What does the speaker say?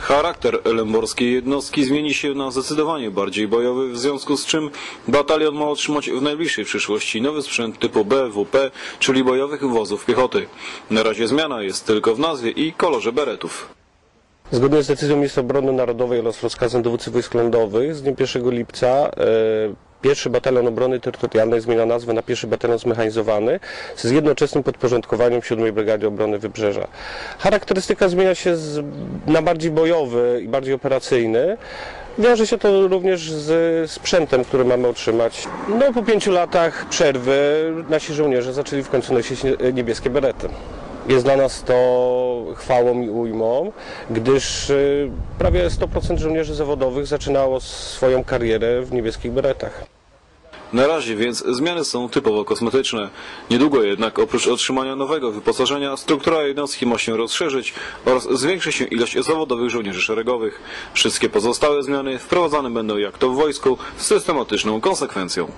Charakter lęborskiej jednostki zmieni się na zdecydowanie bardziej bojowy, w związku z czym batalion ma otrzymać w najbliższej przyszłości nowy sprzęt typu BWP, czyli bojowych wozów piechoty. Na razie zmiana jest tylko w nazwie i kolorze beretów. Zgodnie z decyzją Ministra Obrony Narodowej oraz rozkazem dowódcy wojsk lądowych z dniem 1 lipca pierwszy Batalion Obrony Terytorialnej zmienia nazwę na pierwszy Batalion Zmechanizowany z jednoczesnym podporządkowaniem 7. Brygady Obrony Wybrzeża. Charakterystyka zmienia się na bardziej bojowy i bardziej operacyjny. Wiąże się to również z sprzętem, który mamy otrzymać. No, po 5 latach przerwy nasi żołnierze zaczęli w końcu nosić niebieskie berety. Jest dla nas to chwałą i ujmą, gdyż prawie 100% żołnierzy zawodowych zaczynało swoją karierę w niebieskich beretach. Na razie więc zmiany są typowo kosmetyczne. Niedługo jednak oprócz otrzymania nowego wyposażenia struktura jednostki ma się rozszerzyć oraz zwiększy się ilość zawodowych żołnierzy szeregowych. Wszystkie pozostałe zmiany wprowadzane będą jak to w wojsku z systematyczną konsekwencją.